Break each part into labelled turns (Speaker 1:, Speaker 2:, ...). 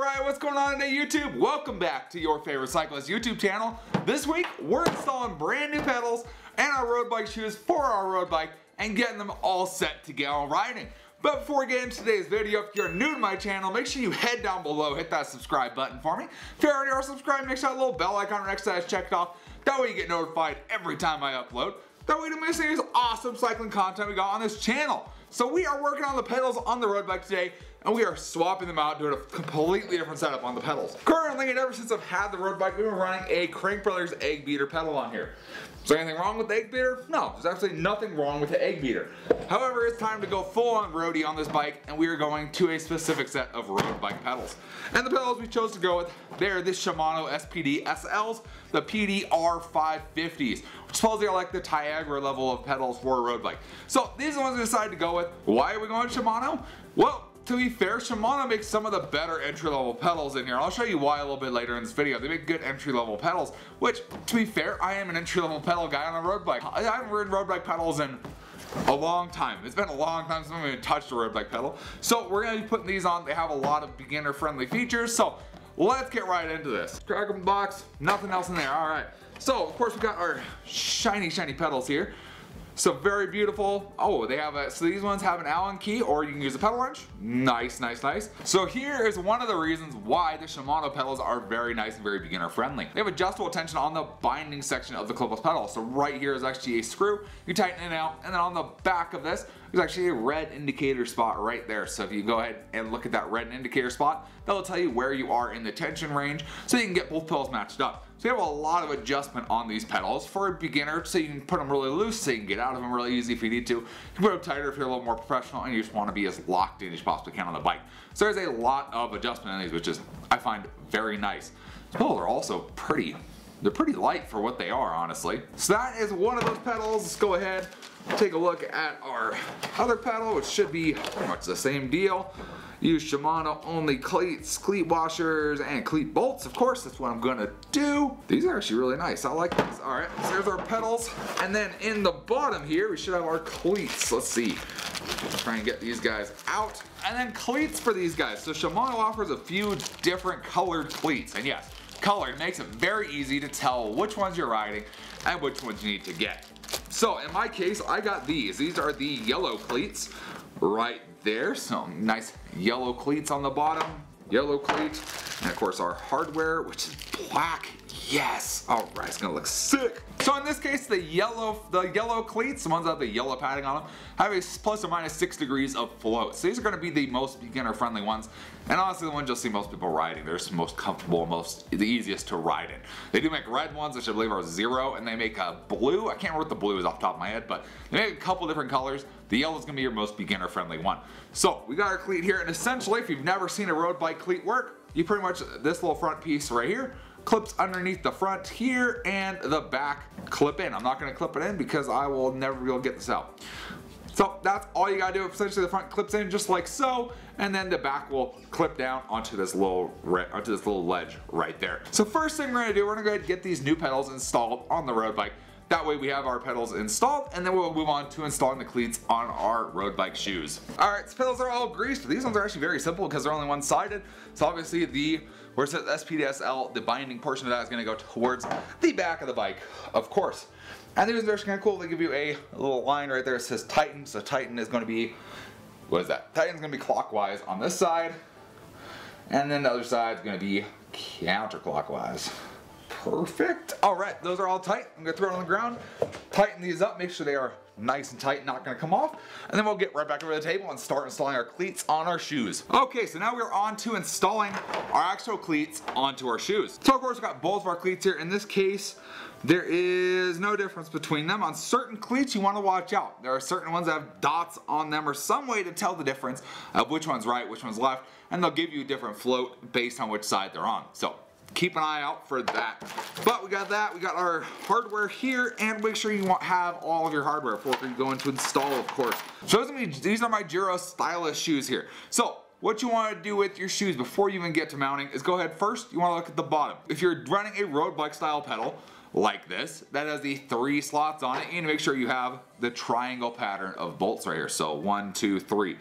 Speaker 1: Alright, what's going on today, YouTube? Welcome back to your favorite cyclist YouTube channel. This week, we're installing brand new pedals and our road bike shoes for our road bike and getting them all set to get on riding. But before we get into today's video, if you're new to my channel, make sure you head down below, hit that subscribe button for me. If you already are subscribed, make sure that little bell icon next to that is checked off. That way you get notified every time I upload. That way you don't miss any of this awesome cycling content we got on this channel. So we are working on the pedals on the road bike today, and we are swapping them out, doing a completely different setup on the pedals. Currently, and ever since I've had the road bike, we've been running a Crank Brothers egg beater pedal on here. Is there anything wrong with the egg beater? No, there's absolutely nothing wrong with the egg beater. However, it's time to go full on roadie on this bike, and we are going to a specific set of road bike pedals. And the pedals we chose to go with, they're the Shimano SPD SLs, the PD-R550s, which supposedly are like the Tiagra level of pedals for a road bike. So these are the ones we decided to go with. Why are we going with Shimano? Well, to be fair, Shimano makes some of the better entry-level pedals in here. I'll show you why a little bit later in this video. They make good entry-level pedals, which, to be fair, I am an entry-level pedal guy on a road bike. I haven't ridden road bike pedals in a long time. It's been a long time since I've even touched a road bike pedal. So we're going to be putting these on. They have a lot of beginner-friendly features, so let's get right into this. Crack open the box, nothing else in there. Alright, so of course we got our shiny pedals here. So very beautiful. Oh, they have a, so these ones have an Allen key, or you can use a pedal wrench. Nice. So here is one of the reasons why the Shimano pedals are very nice and very beginner friendly. They have adjustable tension on the binding section of the clipless pedal. So right here is actually a screw. You tighten it out, and then on the back of this, there's actually a red indicator spot right there. So if you go ahead and look at that red indicator spot, that'll tell you where you are in the tension range, so you can get both pedals matched up. So you have a lot of adjustment on these pedals for a beginner, so you can put them really loose so you can get out of them really easy if you need to. You can put them tighter if you're a little more professional and you just want to be as locked in as you possibly can on the bike. So there's a lot of adjustment in these, which is, I find, very nice. These pedals are also they're pretty light for what they are, honestly. So that is one of those pedals. Let's go ahead, take a look at our other pedal, which should be pretty much the same deal. Use Shimano only cleats, cleat washers, and cleat bolts. Of course, that's what I'm gonna do. These are actually really nice. I like these. All right, so there's our pedals. And then in the bottom here, we should have our cleats. Let's see. Let's try and get these guys out. And then cleats for these guys. So Shimano offers a few different colored cleats. And yes, color makes it very easy to tell which ones you're riding and which ones you need to get. So in my case, I got these. These are the yellow cleats right there. So nice yellow cleats on the bottom, yellow cleat, and of course our hardware, which is black. Yes. All right, it's gonna look sick. So in this case, the yellow cleats, the ones that have the yellow padding on them, have a plus or minus 6 degrees of float. So these are gonna be the most beginner-friendly ones, and honestly, the ones you'll see most people riding. They're just most comfortable, the easiest to ride in. They do make red ones, which I believe are 0, and they make a blue. I can't remember what the blue is off the top of my head, but they make a couple different colors. The yellow is gonna be your most beginner-friendly one. So we got our cleat here, and essentially, if you've never seen a road bike cleat work, you pretty much, this little front piece right here clips underneath the front here, and the back clip in. I'm not going to clip it in because I will never be able to get this out. So that's all you got to do. Essentially the front clips in just like so, and then the back will clip down onto this little ledge right there. So first thing we're going to do, we're going to go ahead and get these new pedals installed on the road bike. That way we have our pedals installed, and then we'll move on to installing the cleats on our road bike shoes. Alright, so pedals are all greased. These ones are actually very simple because they're only one-sided. So obviously where it says SPDSL, the binding portion of that is going to go towards the back of the bike, of course. And these are actually kind of cool. They give you a little line right there that says Tighten. So Tighten is going to be, what is that? Tighten's going to be clockwise on this side, and then the other side is going to be counterclockwise. Perfect. Alright, those are all tight. I'm going to throw it on the ground, tighten these up, make sure they are nice and tight, not going to come off, and then we'll get right back over to the table and start installing our cleats on our shoes. Okay, so now we're on to installing our actual cleats onto our shoes. So of course we've got both of our cleats here. In this case, there is no difference between them. On certain cleats you want to watch out. There are certain ones that have dots on them or some way to tell the difference of which one's right, which one's left, and they'll give you a different float based on which side they're on. So keep an eye out for that. But we got that, we got our hardware here, and make sure you have all of your hardware before you're going to install, of course. So these are my Giro Stylus shoes here. So what you want to do with your shoes before you even get to mounting is go ahead first, you want to look at the bottom. If you're running a road bike style pedal like this, that has the 3 slots on it, and make sure you have the triangle pattern of bolts right here. So 1, 2, 3. If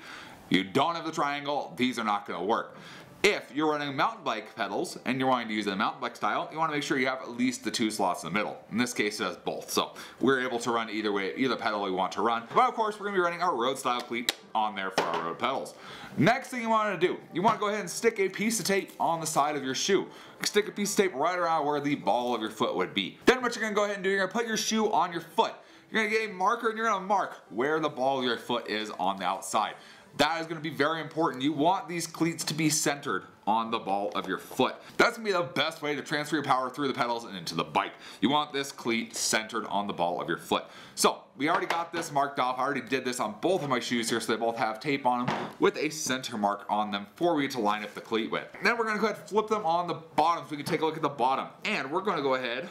Speaker 1: you don't have the triangle, these are not going to work. If you're running mountain bike pedals and you're wanting to use a mountain bike style, you want to make sure you have at least the 2 slots in the middle. In this case, it has both. So we're able to run either way, either pedal we want to run. But of course, we're going to be running our road style cleat on there for our road pedals. Next thing you want to do, you want to go ahead and stick a piece of tape on the side of your shoe. Stick a piece of tape right around where the ball of your foot would be. Then what you're going to go ahead and do, you're going to put your shoe on your foot. You're going to get a marker and you're going to mark where the ball of your foot is on the outside. That is going to be very important. You want these cleats to be centered on the ball of your foot. That's going to be the best way to transfer your power through the pedals and into the bike. You want this cleat centered on the ball of your foot. So we already got this marked off. I already did this on both of my shoes here, so they both have tape on them with a center mark on them for you to line up the cleat with. Then we're going to go ahead and flip them on the bottom so we can take a look at the bottom. And we're going to go ahead,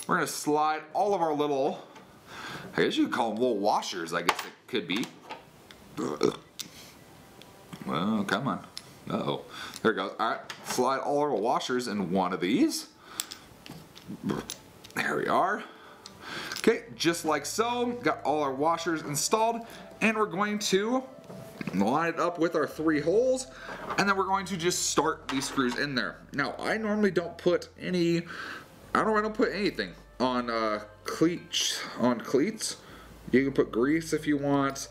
Speaker 1: we're going to slide all of our little, I guess you could call them little washers, I guess it could be. Well, come on. Uh-oh. There it goes. Alright, slide all our washers in one of these. There we are. Okay, just like so. Got all our washers installed. And we're going to line it up with our 3 holes. And then we're going to just start these screws in there. Now, I normally don't put any, I don't put anything on cleats. You can put grease if you want.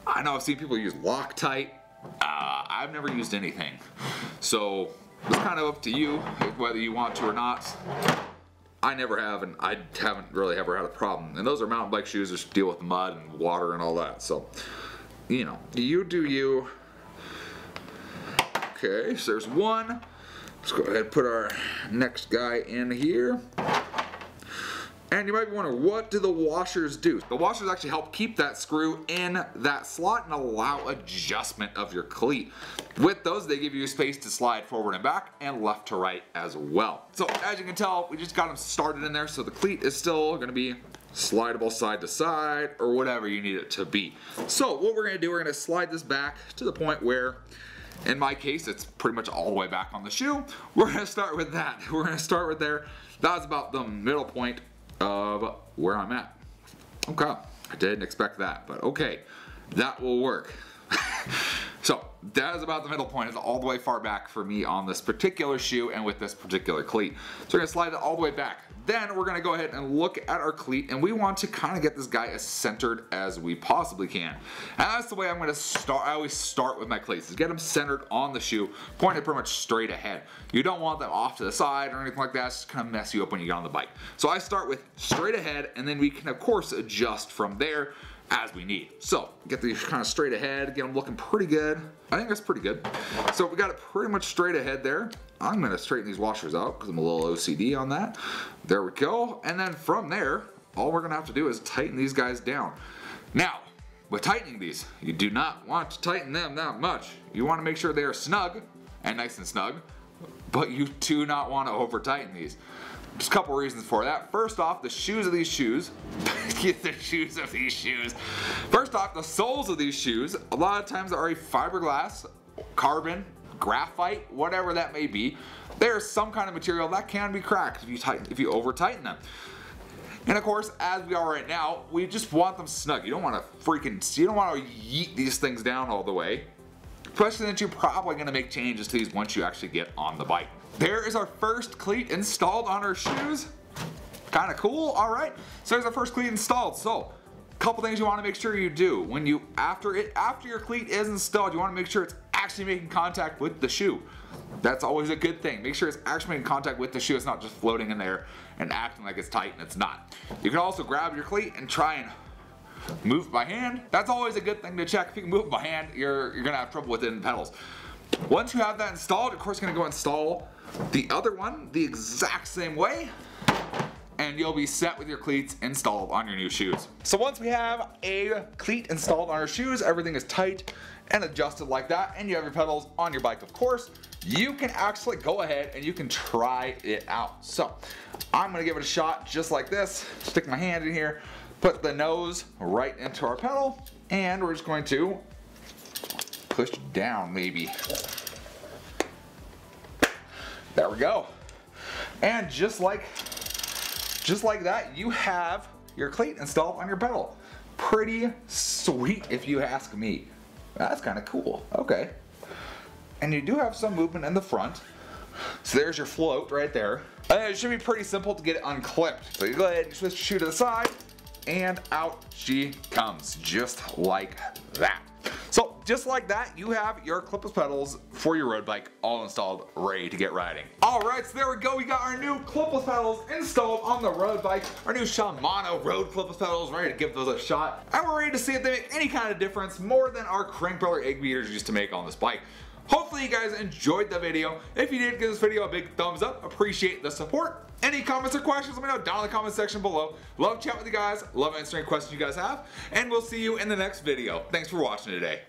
Speaker 1: I know I've seen people use Loctite. I've never used anything, so it's kind of up to you whether you want to or not. I never have, and I haven't really ever had a problem. And those are mountain bike shoes, which deal with mud and water and all that. So, you know, you do you. Okay, so there's one. Let's go ahead and put our next guy in here. And you might be wondering, what do the washers do? The washers actually help keep that screw in that slot and allow adjustment of your cleat. With those, they give you space to slide forward and back and left to right as well. So as you can tell, we just got them started in there, so the cleat is still going to be slidable side to side or whatever you need it to be. So what we're going to do, we're going to slide this back to the point where, in my case, it's pretty much all the way back on the shoe. We're going to start with that. We're going to start with there. That was about the middle point of where I'm at. Okay, I didn't expect that, but okay, that will work. So that is about the middle point. It's all the way far back for me on this particular shoe and with this particular cleat. So we're gonna slide it all the way back. Then we're gonna go ahead and look at our cleat, and we want to kind of get this guy as centered as we possibly can. And that's the way I'm gonna start. I always start with my cleats, is get them centered on the shoe, pointed pretty much straight ahead. You don't want them off to the side or anything like that. It's just kind of mess you up when you get on the bike. So I start with straight ahead, and then we can of course adjust from there as we need. So get these kind of straight ahead, get them looking pretty good. I think that's pretty good. So we got it pretty much straight ahead there. I'm gonna straighten these washers out because I'm a little OCD on that. There we go. And then from there, all we're gonna have to do is tighten these guys down. Now, with tightening these, you do not want to tighten them that much. You wanna make sure they are snug and nice and snug, but you do not want to over tighten these. Just a couple reasons for that. First off, the shoes of these shoes, First off, the soles of these shoes, a lot of times are a fiberglass, carbon, graphite, whatever that may be. There's some kind of material that can be cracked if you over tighten them. And of course, as we are right now, we just want them snug. You don't want to yeet these things down all the way. Especially since you're probably going to make changes to these once you actually get on the bike. There is our first cleat installed on our shoes. Kind of cool, all right. So there's our first cleat installed. So, a couple things you want to make sure you do when you after your cleat is installed, you want to make sure it's actually making contact with the shoe. That's always a good thing. Make sure it's actually making contact with the shoe. It's not just floating in there and acting like it's tight and it's not. You can also grab your cleat and try and move it by hand. That's always a good thing to check. If you can move it by hand, you're gonna have trouble with it in the pedals. Once you have that installed, of course, you're gonna go install the other one the exact same way, and you'll be set with your cleats installed on your new shoes. So once we have a cleat installed on our shoes, everything is tight and adjusted like that, and you have your pedals on your bike, of course, you can actually go ahead and you can try it out. So I'm gonna give it a shot just like this. Stick my hand in here, put the nose right into our pedal, and we're just going to push down maybe. There we go. And just like that, you have your cleat installed on your pedal. Pretty sweet if you ask me. That's kind of cool. Okay. and you do have some movement in the front. So there's your float right there. And it should be pretty simple to get it unclipped. So you go ahead and switch your shoe to the side, and out she comes, just like that. So just like that, you have your clipless pedals for your road bike all installed, ready to get riding. Alright, so there we go. We got our new clipless pedals installed on the road bike. Our new Shimano Road Clipless Pedals, ready to give those a shot. And we're ready to see if they make any kind of difference more than our crank roller egg beaters used to make on this bike. Hopefully you guys enjoyed the video. If you did, give this video a big thumbs up. Appreciate the support. Any comments or questions, let me know down in the comment section below. Love chatting with you guys. Love answering questions you guys have. And we'll see you in the next video. Thanks for watching today.